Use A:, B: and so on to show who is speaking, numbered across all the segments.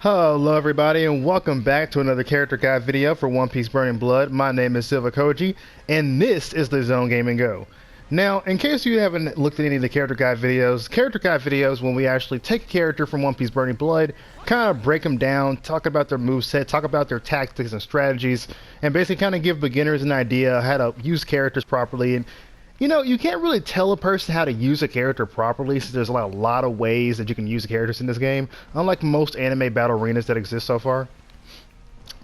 A: Hello everybody and welcome back to another character guide video for One Piece Burning Blood. My name is Silvokiji and this is TheZoneGamingGo. Now, in case you haven't looked at any of the character guide videos when we actually take a character from One Piece Burning Blood, kind of break them down, talk about their moveset, talk about their tactics and strategies, and basically kind of give beginners an idea how to use characters properly. And you know, you can't really tell a person how to use a character properly since there's a lot of ways that you can use the characters in this game, unlike most anime battle arenas that exist so far.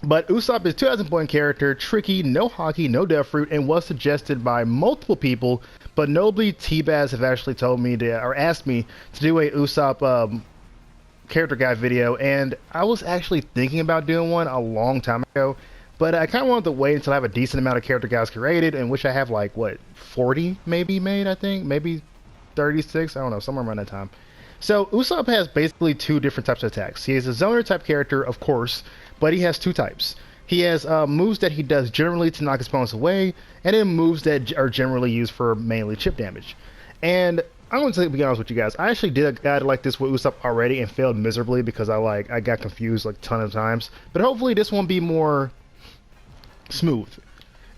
A: But Usopp is a 2,000 point character, tricky, no haki, no death fruit, and was suggested by multiple people, but notably T-Baz have actually told me to, or asked me to do a Usopp character guide video, and I was actually thinking about doing one a long time ago. But I kind of wanted to wait until I have a decent amount of character guides created, and which I have like, what, 40 maybe made, I think? Maybe 36? I don't know, somewhere around that time. So Usopp has basically two different types of attacks. He is a zoner type character, of course, but he has two types. He has moves that he does generally to knock his opponents away, and then moves that are generally used for mainly chip damage. And I'm going to be honest with you guys, I actually did a guide like this with Usopp already and failed miserably because I got confused like a ton of times. But hopefully this won't be more smooth.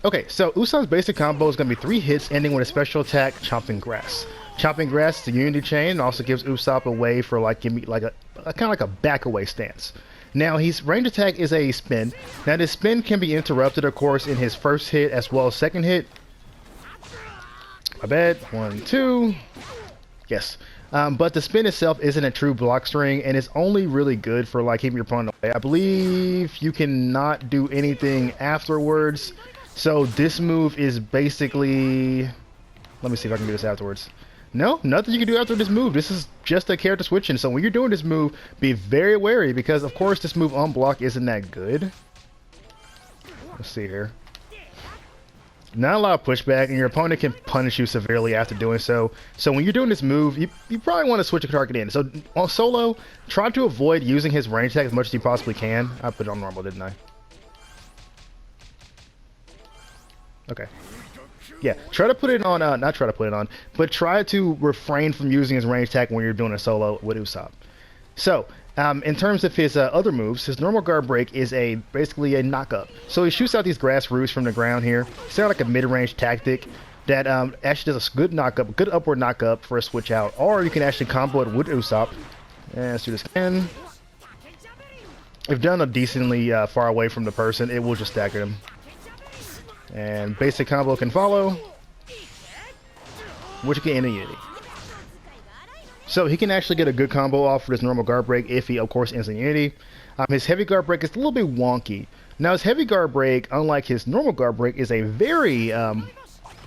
A: Okay, so Usopp's basic combo is going to be 3 hits ending with a special attack, Chomping Grass. Chomping Grass is the unity chain and also gives Usopp a way for like give me like a kind of like a back away stance. Now his range attack is a spin. Now this spin can be interrupted of course in his first hit as well as second hit. My bad. 1, 2. Yes. But the spin itself isn't a true block string and it's only really good for like keeping your opponent away. I believe you cannot do anything afterwards. So this move is basically, let me see if I can do this afterwards. No, nothing you can do after this move. This is just a character switching. So when you're doing this move, be very wary because of course this move unblock isn't that good. Let's see here. Not a lot of pushback, and your opponent can punish you severely after doing so. So when you're doing this move, you probably want to switch a target in. So on solo, try to avoid using his range attack as much as you possibly can. I put it on normal, didn't I? Okay. Yeah, try to put it on, not try to put it on, but try to refrain from using his range attack when you're doing a solo with Usopp. So, in terms of his other moves, his normal guard break is basically a knock-up. So he shoots out these grass roots from the ground here. It's kind of like a mid-range tactic that actually does a good knock-up, good upward knock-up for a switch out. Or you can actually combo it with Usopp. And let's do this again. If done a decently far away from the person, it will just stagger them. And basic combo can follow, which you can end in unity. So he can actually get a good combo off for his normal guard break if he, of course, ends in unity. His heavy guard break is a little bit wonky. Now, his heavy guard break, unlike his normal guard break, is a very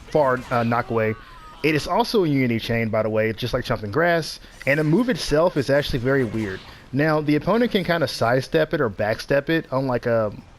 A: far knockaway. It is also a unity chain, by the way, just like Chomping Grass. And the move itself is actually very weird. Now, the opponent can kind of sidestep it or backstep it, unlike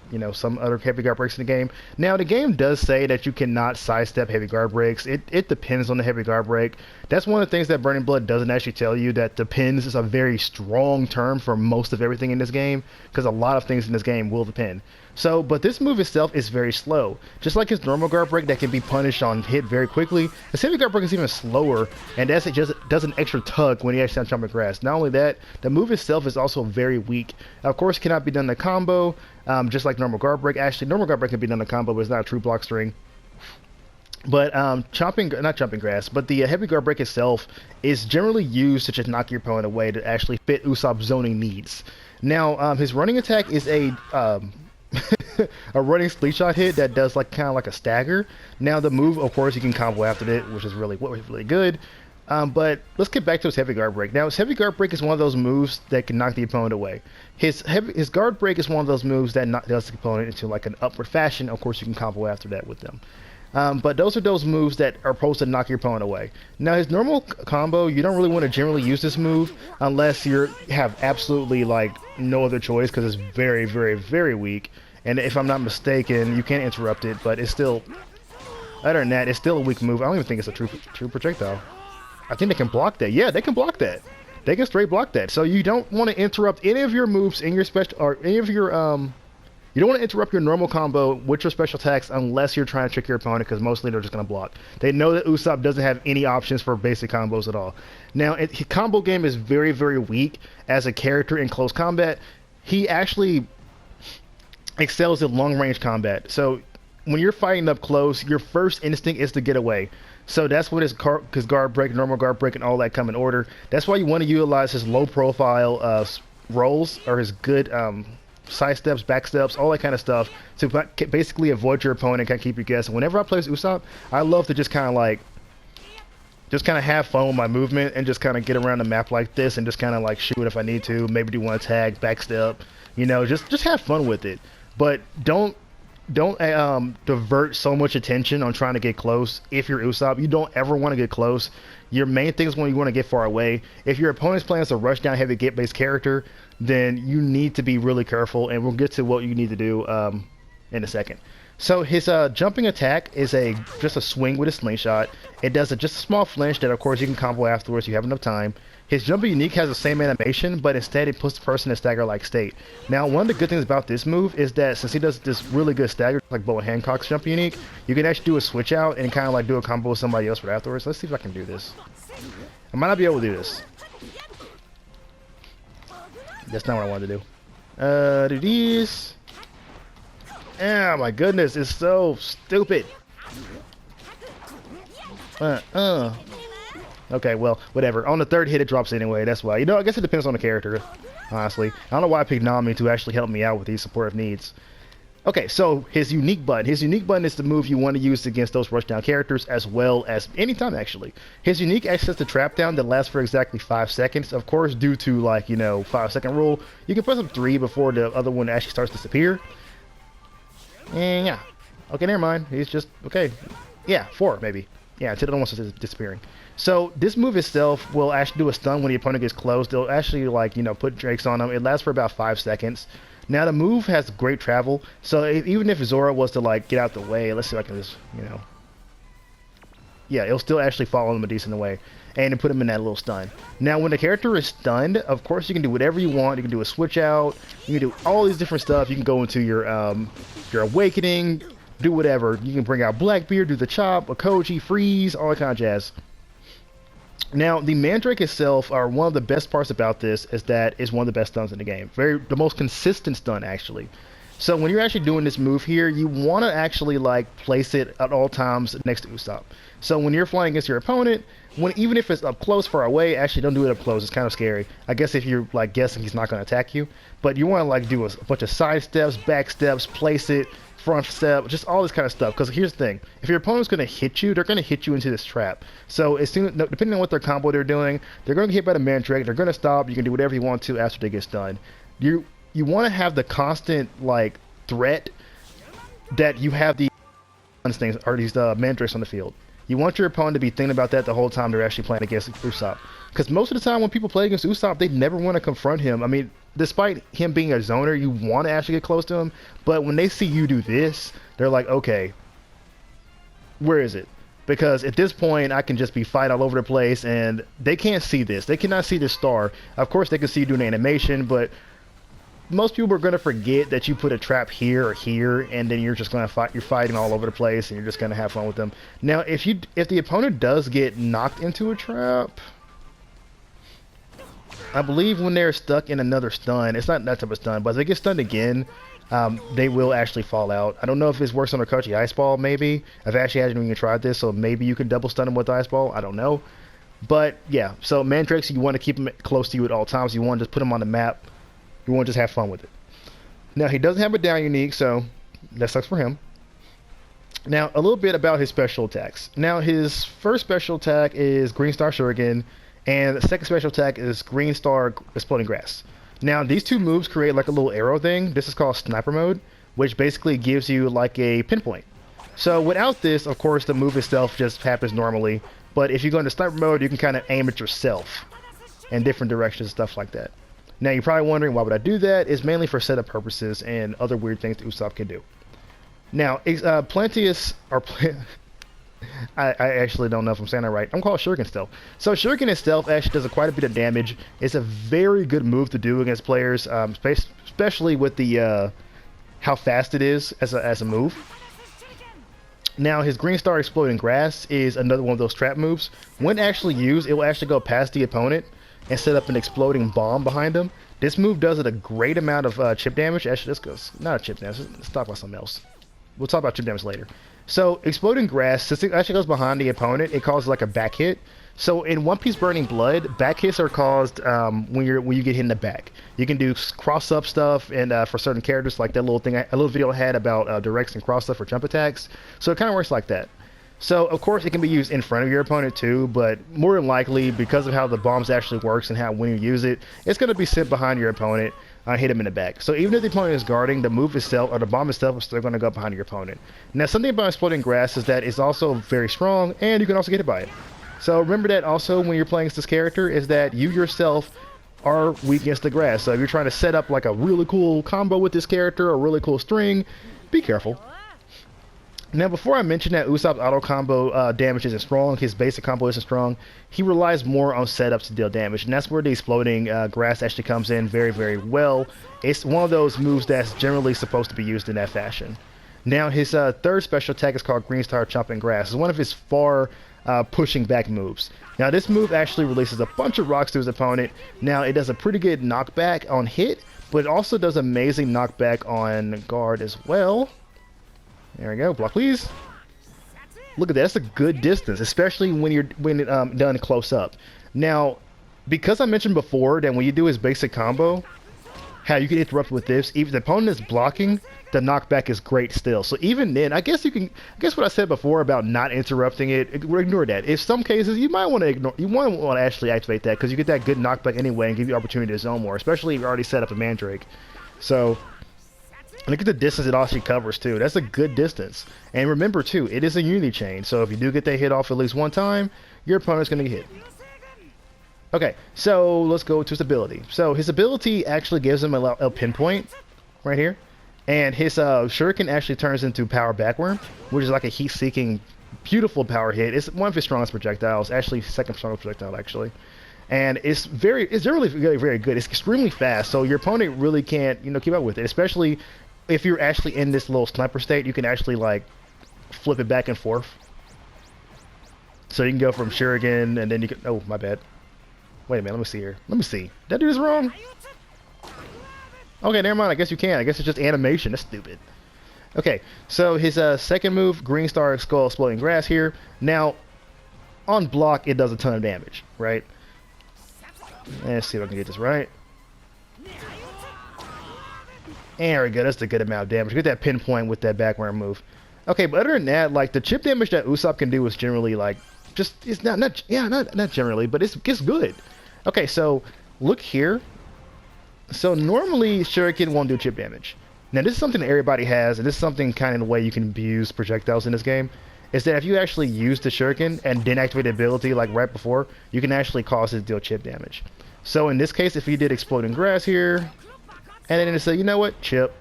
A: you know, some other heavy guard breaks in the game. Now, the game does say that you cannot sidestep heavy guard breaks. It depends on the heavy guard break. That's one of the things that Burning Blood doesn't actually tell you, that depends is a very strong term for most of everything in this game, because a lot of things in this game will depend. So, but this move itself is very slow. Just like his normal guard break that can be punished on hit very quickly, his heavy guard break is even slower, and that's it just does an extra tug when he actually on Chomping Grass. Not only that, the move itself is also very weak. Of course, cannot be done in a combo, just like normal guard break. Actually, normal guard break can be done in a combo, but it's not a true block string. But not Chomping Grass, but the heavy guard break itself is generally used to just knock your opponent away to actually fit Usopp's zoning needs. Now, his running attack is a a running split shot hit that does like kind of like a stagger. Now the move, of course, you can combo after it, which is really good. But let's get back to his heavy guard break. Now his heavy guard break is one of those moves that can knock the opponent away. His guard break is one of those moves that does the opponent into like an upward fashion. Of course, you can combo after that with them. But those are those moves that are supposed to knock your opponent away. Now his normal combo, you don't really want to generally use this move unless you have absolutely like no other choice, because it's very, very, very weak. And if I'm not mistaken, you can't interrupt it, but it's still, other than that, it's still a weak move. I don't even think it's a true projectile. I think they can block that. Yeah, they can block that. They can straight block that. So you don't want to interrupt any of your moves in your special, or any of your you don't want to interrupt your normal combo with your special attacks unless you're trying to trick your opponent, because mostly they're just going to block. They know that Usopp doesn't have any options for basic combos at all. Now, combo game is very, very weak as a character in close combat. he actually excels in long-range combat. So when you're fighting up close, your first instinct is to get away. So that's what his guard break, normal guard break, and all that come in order. That's why you want to utilize his low-profile rolls, or his good side steps, back steps, all that kind of stuff, to basically avoid your opponent, kind of keep you guessing. Whenever I play as Usopp, I love to just kind of have fun with my movement and just kind of get around the map like this and just kind of like shoot if I need to, maybe do one tag, back step, you know, just have fun with it. But don't divert so much attention on trying to get close. If you're Usopp, you don't ever want to get close. Your main thing is when you want to get far away. If your opponent's playing as a rush down heavy get based character, then you need to be really careful, and we'll get to what you need to do in a second. So his jumping attack is just a swing with a slingshot. It does just a small flinch that of course you can combo afterwards if you have enough time. His jumping unique has the same animation, but instead it puts the person in a stagger-like state. Now, one of the good things about this move is that since he does this really good stagger, like Boa Hancock's jumping unique, you can actually do a switch out and kind of like do a combo with somebody else right afterwards. Let's see if I can do this. I might not be able to do this. That's not what I wanted to do. Do these. Oh my goodness, it's so stupid. Okay, well, whatever. On the third hit, it drops anyway. That's why. You know, I guess it depends on the character, honestly. I don't know why I picked Nami to actually help me out with these supportive needs. Okay, so his unique button. His unique button is the move you want to use against those rushdown characters, as well as anytime, actually. His unique acts as the trap down that lasts for exactly 5 seconds. Of course, due to, like, you know, 5-second rule, you can press up 3 before the other one actually starts to disappear. And yeah. Okay, never mind. He's just, okay. Yeah, 4, maybe. Yeah, until the other one starts disappearing. So this move itself will actually do a stun when the opponent gets close. They'll actually, like, you know, put drakes on them. It lasts for about 5 seconds. Now the move has great travel, so even if Zora was to like get out the way, let's see if I can just, you know, yeah, it'll still actually follow him a decent way and put him in that little stun. Now when the character is stunned, of course you can do whatever you want. You can do a switch out, you can do all these different stuff. You can go into your awakening, do whatever. You can bring out Blackbeard, do the chop, a Koji, freeze, all that kind of jazz. Now, the Mandrake itself, or one of the best parts about this, is that it's one of the best stuns in the game. The most consistent stun, actually. So when you're actually doing this move here, you want to actually like place it at all times next to Usopp. So when you're flying against your opponent, even if it's up close, far away, actually don't do it up close. It's kind of scary. I guess if you're like guessing he's not going to attack you, but you want to like do a bunch of side steps, back steps, place it, front step, just all this kind of stuff. Because here's the thing: if your opponent's going to hit you, they're going to hit you into this trap. So as soon, depending on what their combo they're doing, they're going to get hit by the Mandrake. They're going to stop. You can do whatever you want to after they get stunned. You want to have the constant like threat that you have these things or these Mandrakes on the field. You want your opponent to be thinking about that the whole time they're actually playing against Usopp. Because most of the time when people play against Usopp, they never want to confront him. I mean, despite him being a zoner, you want to actually get close to him. But when they see you do this, they're like, okay, where is it? Because at this point, I can just be fighting all over the place, and they can't see this. They cannot see this star. Of course, they can see you doing animation, but most people are going to forget that you put a trap here or here, and then you're just going to fight. You're fighting all over the place, and you're just going to have fun with them. Now, if the opponent does get knocked into a trap, I believe when they're stuck in another stun, it's not that type of stun, but if they get stunned again, they will actually fall out. I don't know if this works on a Kochi Ice Ball, maybe. I've actually hadn't even tried this, so maybe you can double stun them with Ice Ball. I don't know. But, yeah, so Mandrakes, you want to keep them close to you at all times. You want to just put them on the map. You want to just have fun with it. Now, he doesn't have a down unique, so that sucks for him. Now, a little bit about his special attacks. Now, his first special attack is Green Star Shuriken, and the second special attack is Green Star Exploding Grass. Now, these two moves create like a little arrow thing. This is called Sniper Mode, which basically gives you like a pinpoint. So without this, of course, the move itself just happens normally. But if you go into Sniper Mode, you can kind of aim at yourself in different directions and stuff like that. Now, you're probably wondering, why would I do that? It's mainly for setup purposes and other weird things that Usopp can do. Now, Plantius, or I actually don't know if I'm saying that right. I'm called Shuriken still. So Shuriken itself actually does quite a bit of damage. It's a very good move to do against players, especially with the how fast it is as a move. Now, his Green Star Exploding Grass is another one of those trap moves. When actually used, it will actually go past the opponent. and set up an exploding bomb behind him, this move does it a great amount of chip damage. Actually, this goes not a chip damage. Let's talk about something else. We'll talk about chip damage later. So exploding grass, since it actually goes behind the opponent, it causes like a back hit. So in One Piece Burning Blood, back hits are caused when you get hit in the back. You can do cross up stuff, and for certain characters, like that little thing, a little video I had about directs and cross up for jump attacks. So it kind of works like that. So of course it can be used in front of your opponent too, but more than likely, because of how the bombs actually works and how when you use it, it's going to be sent behind your opponent. Hit him in the back. So even if the opponent is guarding, the move itself or the bomb itself is still going to go behind your opponent. Now something about exploding grass is that it's also very strong, and you can also get hit by it. So remember that also when you're playing as this character is that you yourself are weak against the grass. So if you're trying to set up like a really cool combo with this character or a really cool string, be careful. Now, before I mention that Usopp's auto combo damage isn't strong, his basic combo isn't strong, he relies more on setups to deal damage, and that's where the exploding grass actually comes in very, very well. It's one of those moves that's generally supposed to be used in that fashion. Now, his third special attack is called Green Star Chomping Grass. It's one of his far pushing back moves. Now, this move actually releases a bunch of rocks to his opponent. Now, it does a pretty good knockback on hit, but it also does amazing knockback on guard as well. There we go. Block, please. Look at that. That's a good distance, especially when done close up. Now, because I mentioned before that when you do his basic combo, how you can interrupt with this, even if the opponent is blocking, the knockback is great still. So even then, I guess what I said before about not interrupting it, ignore that. In some cases, you might want to ignore. You want to actually activate that because you get that good knockback anyway and give you opportunity to zone more, especially if you already set up a Mandrake. So. Look at the distance it actually covers too. That's a good distance. And remember too, it is a unity chain. So if you do get that hit off at least one time, your opponent's going to get hit. Okay, so let's go to his ability. So his ability actually gives him a pinpoint right here. And his shuriken actually turns into power backworm, which is like a heat-seeking, beautiful power hit. It's one of his strongest projectiles. Actually, second strongest projectile actually. And it's really very, very good. It's extremely fast, so your opponent really can't, keep up with it. Especially if you're actually in this little sniper state, you can actually like flip it back and forth. So you can go from shuriken, and then you can. Oh, my bad. Wait a minute. Let me see here. Let me see. Did I do this wrong? Okay, never mind. I guess you can. I guess it's just animation. That's stupid. Okay, so his second move, Green Star Skull Exploding Grass here. Now, on block, it does a ton of damage, right? Let's see if I can get this right. And there we go. That's a good amount of damage. Get that pinpoint with that backward move. Okay, but other than that, like the chip damage that Usopp can do is generally like it's not generally, but it's good. Okay, so look here. So normally Shuriken won't do chip damage. Now this is something that everybody has, and this is something kind of the way you can abuse projectiles in this game. Is that if you actually use the Shuriken and then activate the ability like right before, you can actually cause it to deal chip damage. So in this case, if you did Exploding Grass here, and then it say, you know what, chip.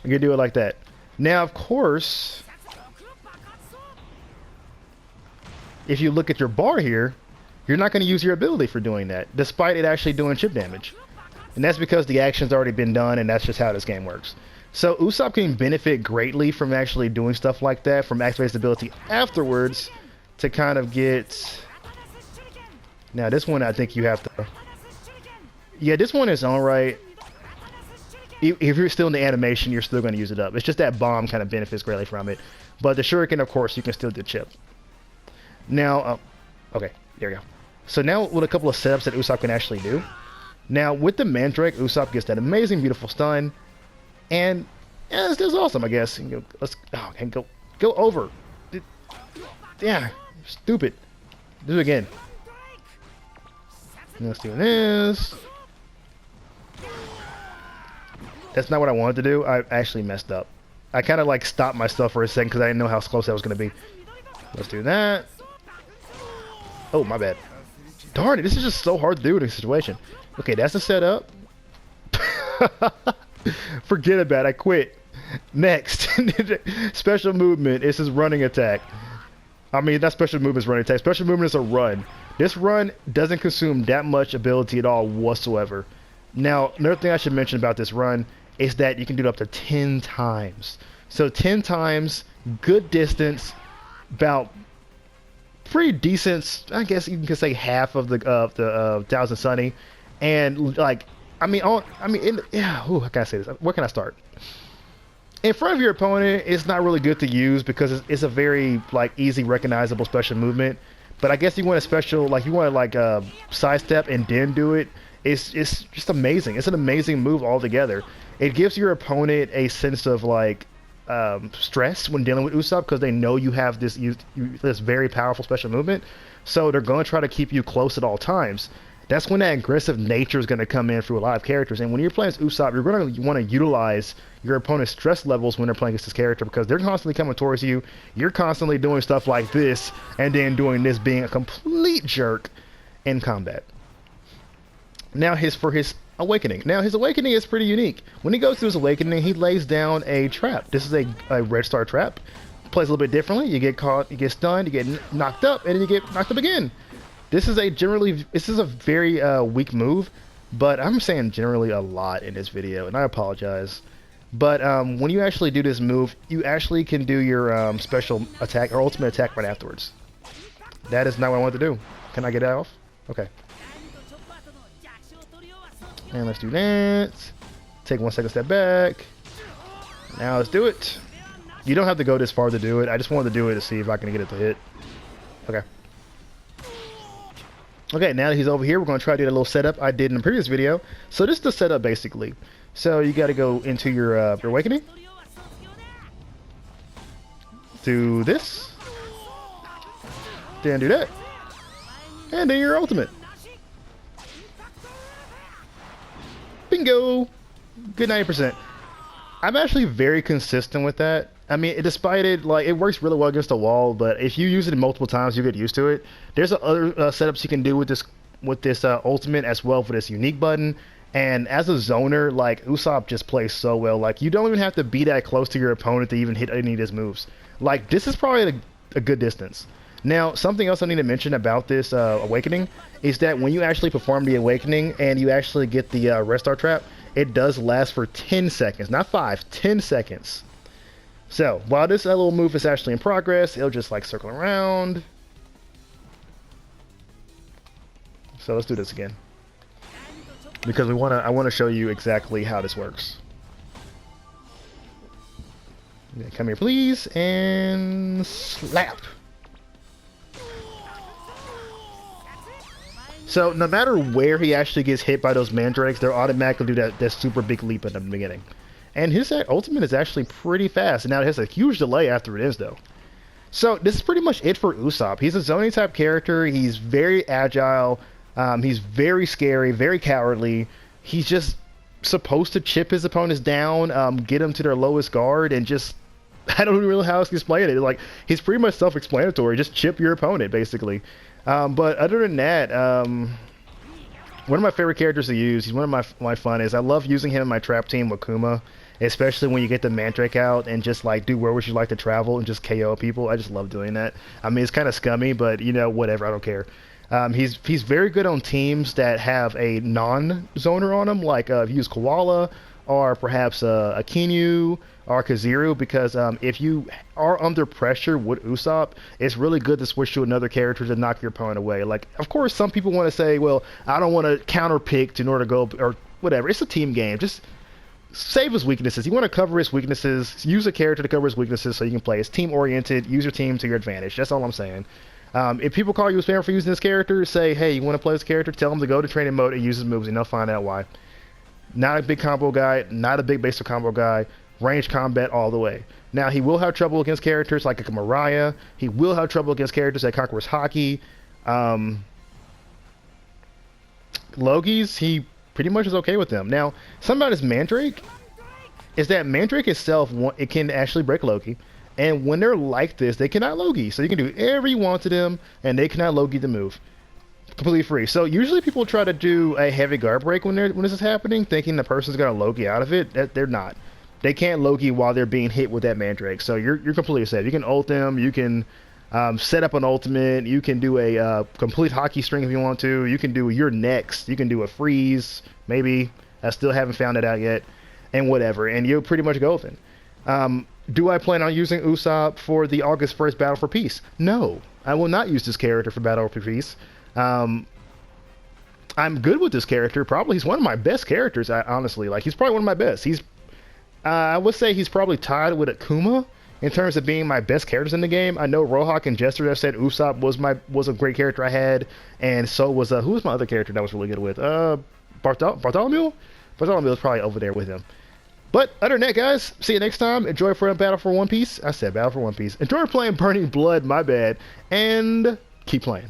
A: You can do it like that. Now, of course, if you look at your bar here, you're not going to use your ability for doing that, despite it actually doing chip damage. And that's because the action's already been done, and that's just how this game works. So Usopp can benefit greatly from actually doing stuff like that, from activating his ability afterwards to kind of get... Now, this one I think you have to... Yeah, this one is alright. If you're still in the animation, you're still going to use it up. It's just that bomb kind of benefits greatly from it. But the shuriken, of course, you can still do chip. Now, okay, there we go. So now with a couple of setups that Usopp can actually do. Now, with the Mandrake, Usopp gets that amazing, beautiful stun. And yeah, this is awesome, I guess. Let's go over. Yeah, stupid. Do it again. Let's do this. That's not what I wanted to do. I actually messed up. I kind of like stopped myself for a second because I didn't know how close that was going to be. Let's do that. Oh, my bad. Darn it, this is just so hard to do in this situation. Okay, that's the setup. Forget about it, I quit. Next. Special movement is his running attack. I mean, not special movement is running attack. Special movement is a run. This run doesn't consume that much ability at all whatsoever. Now, another thing I should mention about this run is that you can do it up to 10 times. So 10 times, good distance, about pretty decent. I guess you can say half of the Thousand Sunny, and like yeah. Ooh, how can I say this? Where can I start? In front of your opponent, it's not really good to use because it's a very like easy recognizable special movement. But I guess you want a special, like you want to like sidestep and then do it. It's just amazing. It's an amazing move altogether. It gives your opponent a sense of like stress when dealing with Usopp because they know you have this this very powerful special movement. So they're going to try to keep you close at all times. That's when that aggressive nature is going to come in through a lot of characters. And when you're playing as Usopp, you're going to want to utilize your opponent's stress levels when they're playing against this character because they're constantly coming towards you. You're constantly doing stuff like this and then doing this, being a complete jerk in combat. Now for his awakening. Now his awakening is pretty unique. When he goes through his awakening, he lays down a trap. This is a red star trap. Plays a little bit differently. You get caught, you get stunned, you get knocked up, and then you get knocked up again. This is a very weak move, but I'm saying generally a lot in this video, and I apologize. But when you actually do this move, you actually can do your special attack or ultimate attack right afterwards. That is not what I wanted to do. Can I get that off? Okay. And let's do that. Take 1 second step back. Now let's do it. You don't have to go this far to do it. I just wanted to do it to see if I can get it to hit. Okay. Okay, now that he's over here, we're going to try to do a little setup I did in the previous video. So this is the setup basically. So you got to go into your awakening. Do this. Then do that. And then your ultimate. Bingo! Good 90%. I'm actually very consistent with that. I mean, despite it, like, it works really well against the wall, but if you use it multiple times, you get used to it. There's other setups you can do with this ultimate as well for this unique button. And as a zoner, like, Usopp just plays so well. Like, you don't even have to be that close to your opponent to even hit any of his moves. Like, this is probably a good distance. Now, something else I need to mention about this awakening is that when you actually perform the awakening and you actually get the red star trap, it does last for 10 seconds, not 5, 10 seconds. So, while this little move is actually in progress, it'll just like circle around. So let's do this again. Because I want to show you exactly how this works. Okay, come here please, and slap. So no matter where he actually gets hit by those mandrakes, they'll automatically do that super big leap at the beginning. And his ultimate is actually pretty fast. And now it has a huge delay after it is, though. So this is pretty much it for Usopp. He's a zoning type character. He's very agile. He's very scary, very cowardly. He's just supposed to chip his opponents down, get them to their lowest guard, and just... I don't really know how else to explain it. Like, he's pretty much self-explanatory. Just chip your opponent, basically. But other than that, one of my favorite characters to use, he's one of my funniest. I love using him in my trap team with Kuma, especially when you get the Mandrake out and just like do where would you like to travel and just KO people. I just love doing that. I mean, it's kind of scummy, but you know, whatever, I don't care. He's very good on teams that have a non-zoner on him, like if you use Koala or perhaps a Kinyu or Kaziru, because if you are under pressure with Usopp, it's really good to switch to another character to knock your opponent away. Like, of course, some people want to say, well, I don't want to counter-pick in order to go, or whatever. It's a team game. Just save his weaknesses. You want to cover his weaknesses. Use a character to cover his weaknesses so you can play. It's team-oriented. Use your team to your advantage. That's all I'm saying. If people call you a spammer for using this character, say, hey, you want to play this character? Tell them to go to training mode and use his moves, and they'll find out why. Not a big combo guy. Not a big basic combo guy. Range combat all the way. Now, he will have trouble against characters like a Mariah. He will have trouble against characters like Conqueror's Hockey. Logi's, he pretty much is okay with them. Now, something about his Mandrake is that Mandrake itself, it can actually break Logi. And when they're like this, they cannot Logi. So you can do whatever you want to them, and they cannot Logi the move. Completely free. So usually people try to do a heavy guard break when this is happening, thinking the person's going to Logi out of it. They're not. They can't Logi while they're being hit with that Mandrake. So you're completely safe. You can ult them. You can set up an ultimate. You can do a complete hockey string if you want to. You can do your next. You can do a freeze. Maybe. I still haven't found it out yet. And whatever. And you're pretty much golden. Do I plan on using Usopp for the August 1st Battle for Peace? No, I will not use this character for Battle for Peace. I'm good with this character. Probably he's one of my best characters, honestly. Like, he's probably one of my best. I would say he's probably tied with Akuma in terms of being my best characters in the game. I know Rohawk and Jester have said Usopp was a great character I had, and so was who was my other character that I was really good with? Bartholomew? Bartholomew was probably over there with him. But other than that, guys, see you next time. Enjoy for Battle for One Piece. I said Battle for One Piece. Enjoy playing Burning Blood, my bad, and keep playing.